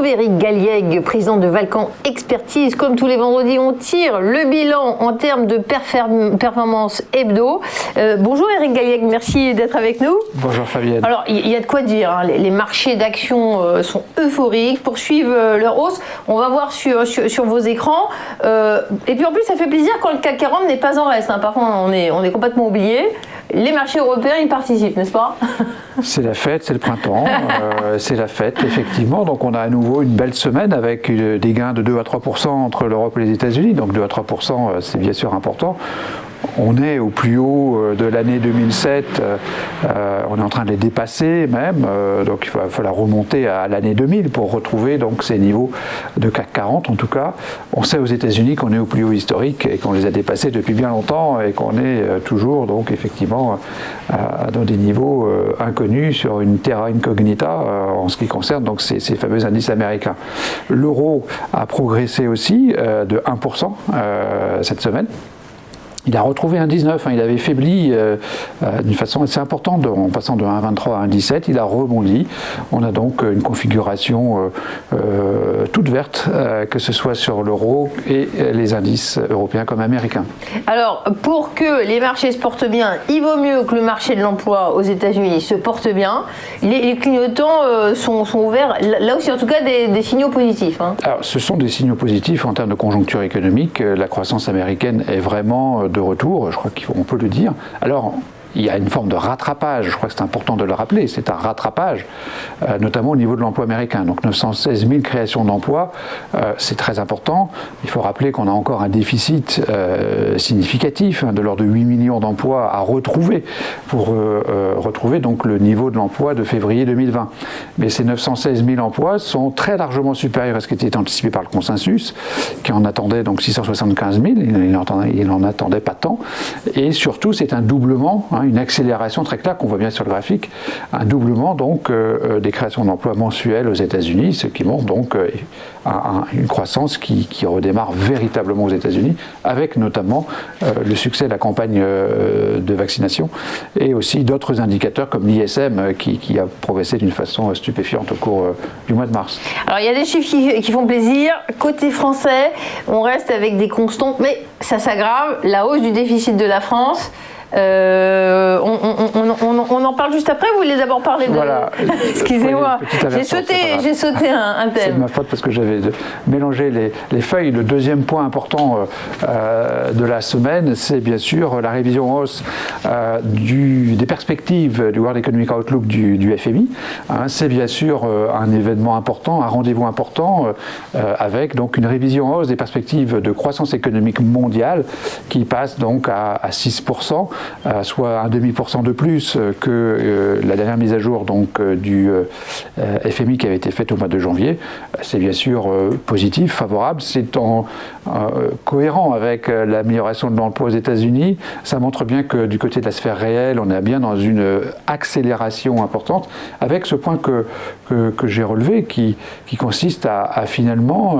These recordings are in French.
retrouve Éric Galliègue, président de Valcan Expertise. Comme tous les vendredis, on tire le bilan en termes de performance hebdo. Bonjour Éric Galliègue, merci d'être avec nous. Bonjour Fabienne. Alors, il y a de quoi dire, hein. Les marchés d'actions sont euphoriques, poursuivent leur hausse. On va voir sur vos écrans. Et puis en plus, ça fait plaisir quand le CAC 40 n'est pas en reste. Hein. Par contre, on est complètement oublié. Les marchés européens, ils participent, n'est-ce pas? C'est la fête, c'est le printemps, c'est la fête, effectivement. Donc on a à nouveau une belle semaine avec des gains de 2 à 3% entre l'Europe et les États-Unis. Donc 2 à 3%, c'est bien sûr important. On est au plus haut de l'année 2007, on est en train de les dépasser même, donc il va falloir remonter à l'année 2000 pour retrouver donc ces niveaux de CAC 40 en tout cas. On sait aux États-Unis qu'on est au plus haut historique et qu'on les a dépassés depuis bien longtemps et qu'on est toujours donc effectivement dans des niveaux inconnus sur une terra incognita en ce qui concerne donc ces fameux indices américains. L'euro a progressé aussi de 1% cette semaine. Il a retrouvé un 19, hein, il avait faibli d'une façon assez importante en passant de 1,23 à 1,17, il a rebondi. On a donc une configuration toute verte, que ce soit sur l'euro et les indices européens comme américains. Alors, pour que les marchés se portent bien, il vaut mieux que le marché de l'emploi aux États-Unis se porte bien. Les clignotants sont ouverts, là aussi en tout cas des signaux positifs. Hein. Alors, ce sont des signaux positifs en termes de conjoncture économique. La croissance américaine est vraiment de retour, je crois qu'on peut le dire. Alors, il y a une forme de rattrapage, je crois que c'est important de le rappeler, c'est un rattrapage, notamment au niveau de l'emploi américain. Donc 916 000 créations d'emplois, c'est très important. Il faut rappeler qu'on a encore un déficit significatif de l'ordre de 8 millions d'emplois à retrouver pour retrouver donc le niveau de l'emploi de février 2020. Mais ces 916 000 emplois sont très largement supérieurs à ce qui était anticipé par le consensus, qui en attendait donc 675 000, il n'en attendait pas tant. Et surtout, c'est un doublement, hein, une accélération très claire qu'on voit bien sur le graphique, un doublement donc des créations d'emplois mensuelles aux États-Unis, ce qui montre donc une croissance qui redémarre véritablement aux États-Unis, avec notamment le succès de la campagne de vaccination et aussi d'autres indicateurs comme l'ISM qui a progressé d'une façon stupéfiante au cours du mois de mars. Alors il y a des chiffres qui font plaisir. Côté français, on reste avec des constantes, mais ça s'aggrave. La hausse du déficit de la France. On en parle juste après, vous voulez d'abord parler de... Voilà. Excusez-moi, j'ai sauté un thème. C'est de ma faute parce que j'avais mélangé les feuilles. Le deuxième point important de la semaine, c'est bien sûr la révision en hausse des perspectives du World Economic Outlook du FMI. Hein, c'est bien sûr un événement important, un rendez-vous important avec donc une révision en hausse des perspectives de croissance économique mondiale qui passe donc à 6%. Soit 0,5% de plus que la dernière mise à jour donc, du FMI qui avait été faite au mois de janvier. C'est bien sûr positif, favorable, c'est cohérent avec l'amélioration de l'emploi aux États-Unis. Ça montre bien que du côté de la sphère réelle, on est bien dans une accélération importante, avec ce point que j'ai relevé qui consiste à finalement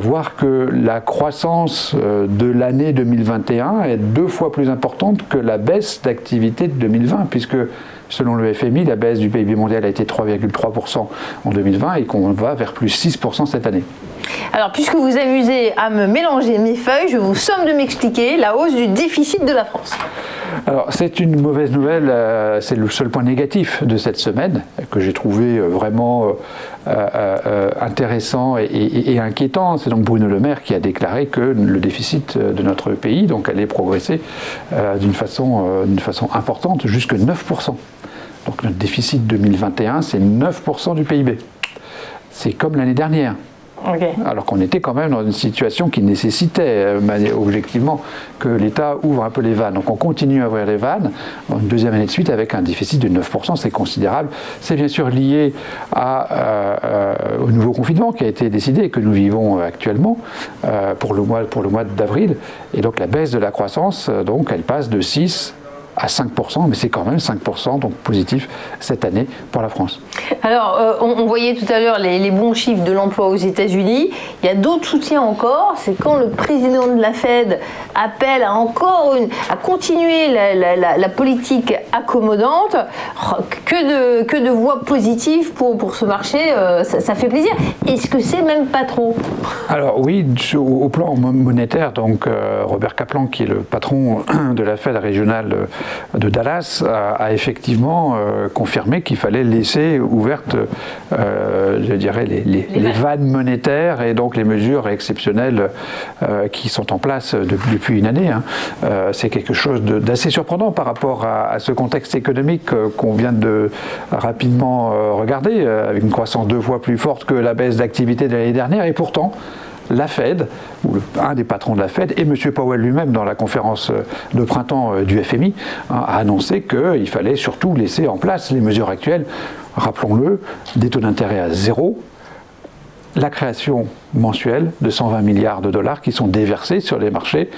voir que la croissance de l'année 2021 est 2 fois plus importante que la baisse d'activité de 2020, puisque selon le FMI, la baisse du PIB mondial a été 3,3% en 2020 et qu'on va vers plus 6% cette année. Alors, puisque vous amusez à me mélanger mes feuilles, je vous somme de m'expliquer la hausse du déficit de la France. Alors, c'est une mauvaise nouvelle, c'est le seul point négatif de cette semaine, que j'ai trouvé vraiment intéressant et inquiétant. C'est donc Bruno Le Maire qui a déclaré que le déficit de notre pays donc, allait progresser d'une façon importante, jusque 9%. Donc notre déficit 2021, c'est 9% du PIB. C'est comme l'année dernière. Okay. Alors qu'on était quand même dans une situation qui nécessitait objectivement que l'État ouvre un peu les vannes. Donc on continue à ouvrir les vannes, une deuxième année de suite avec un déficit de 9%, c'est considérable. C'est bien sûr lié au nouveau confinement qui a été décidé et que nous vivons actuellement pour le mois d'avril. Et donc la baisse de la croissance, donc elle passe de 6 à 5%, mais c'est quand même 5%, donc positif cette année pour la France. Alors, on voyait tout à l'heure les bons chiffres de l'emploi aux États-Unis. Il y a d'autres soutiens encore. C'est quand le président de la Fed appelle à continuer la politique accommodante, que de voix positives pour ce marché. Ça fait plaisir. Est-ce que c'est même pas trop? Alors oui, au plan monétaire, donc Robert Kaplan, qui est le patron de la Fed régionale de Dallas, a effectivement confirmé qu'il fallait laisser ouvertes, je dirais, les vannes monétaires et donc les mesures exceptionnelles qui sont en place depuis une année. C'est quelque chose d'assez surprenant par rapport à ce contexte économique qu'on vient de rapidement regarder, avec une croissance 2 fois plus forte que la baisse d'activité de l'année dernière, et pourtant la Fed, ou un des patrons de la Fed, et M. Powell lui-même dans la conférence de printemps du FMI, a annoncé qu'il fallait surtout laisser en place les mesures actuelles. Rappelons-le, des taux d'intérêt à 0, la création mensuelle de 120 milliards de dollars qui sont déversés sur les marchés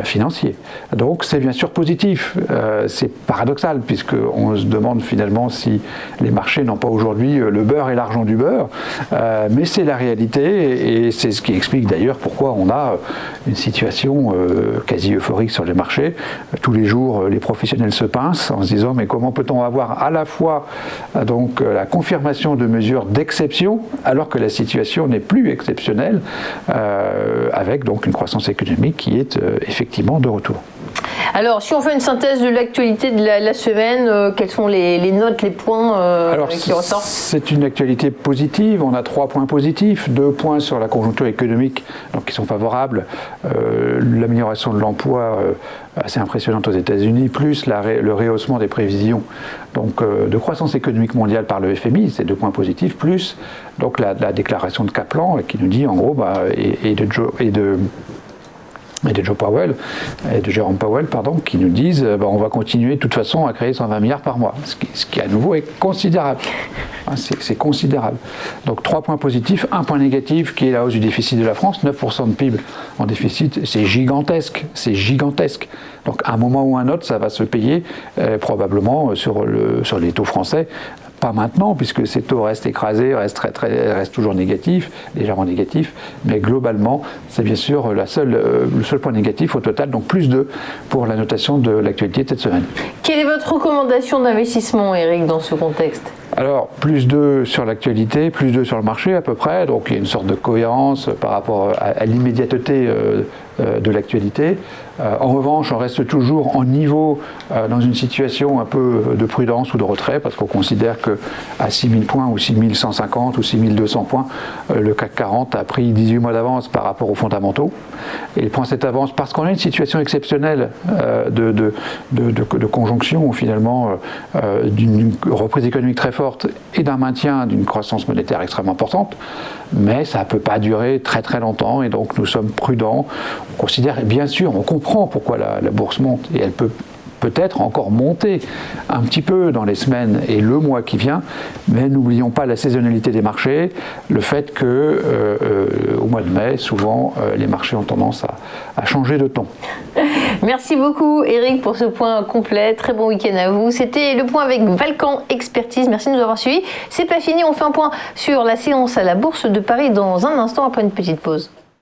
financiers. Donc c'est bien sûr positif. C'est paradoxal puisqu'on se demande finalement si les marchés n'ont pas aujourd'hui le beurre et l'argent du beurre. Mais c'est la réalité et c'est ce qui explique d'ailleurs pourquoi on a une situation quasi euphorique sur les marchés. Tous les jours, les professionnels se pincent en se disant mais comment peut-on avoir à la fois donc la confirmation de mesures d'exception alors que la situation n'est plus exceptionnelle, avec donc une croissance économique qui est effectivement de retour. Alors, si on fait une synthèse de l'actualité de la semaine, quelles sont les notes, les points qui ressortent? C'est une actualité positive. On a 3 points positifs, 2 points sur la conjoncture économique donc qui sont favorables, l'amélioration de l'emploi assez impressionnante aux États-Unis, plus le rehaussement des prévisions donc, de croissance économique mondiale par le FMI, c'est 2 points positifs, plus donc la déclaration de Kaplan qui nous dit en gros et de Joe Powell et de Jérôme Powell, qui nous disent on va continuer de toute façon à créer 120 milliards par mois, ce qui à nouveau est considérable. C'est considérable. Donc 3 points positifs, 1 point négatif qui est la hausse du déficit de la France, 9% de PIB en déficit, c'est gigantesque, c'est gigantesque. Donc à un moment ou à un autre, ça va se payer probablement sur les taux français. Pas maintenant, puisque ces taux restent écrasés, restent toujours négatifs, légèrement négatifs, mais globalement, c'est bien sûr le seul point négatif au total, donc plus 2 pour la notation de l'actualité de cette semaine. Quelle est votre recommandation d'investissement, Eric, dans ce contexte ? Alors, plus 2 sur l'actualité, plus 2 sur le marché à peu près, donc il y a une sorte de cohérence par rapport à l'immédiateté de l'actualité. En revanche, on reste toujours en niveau dans une situation un peu de prudence ou de retrait, parce qu'on considère qu'à 6000 points ou 6150 ou 6200 points, le CAC 40 a pris 18 mois d'avance par rapport aux fondamentaux. Et il prend cette avance parce qu'on a une situation exceptionnelle de conjonction, ou finalement d'une reprise économique très forte et d'un maintien d'une croissance monétaire extrêmement importante. Mais ça ne peut pas durer très très longtemps, et donc nous sommes prudents. On considère, et bien sûr, on comprend pourquoi la bourse monte, et elle peut-être encore monter un petit peu dans les semaines et le mois qui vient, mais n'oublions pas la saisonnalité des marchés, le fait que au mois de mai, souvent, les marchés ont tendance à changer de ton. Merci beaucoup Eric pour ce point complet, très bon week-end à vous. C'était le point avec Valcan Expertise, merci de nous avoir suivis. C'est pas fini, on fait un point sur la séance à la Bourse de Paris dans un instant après une petite pause.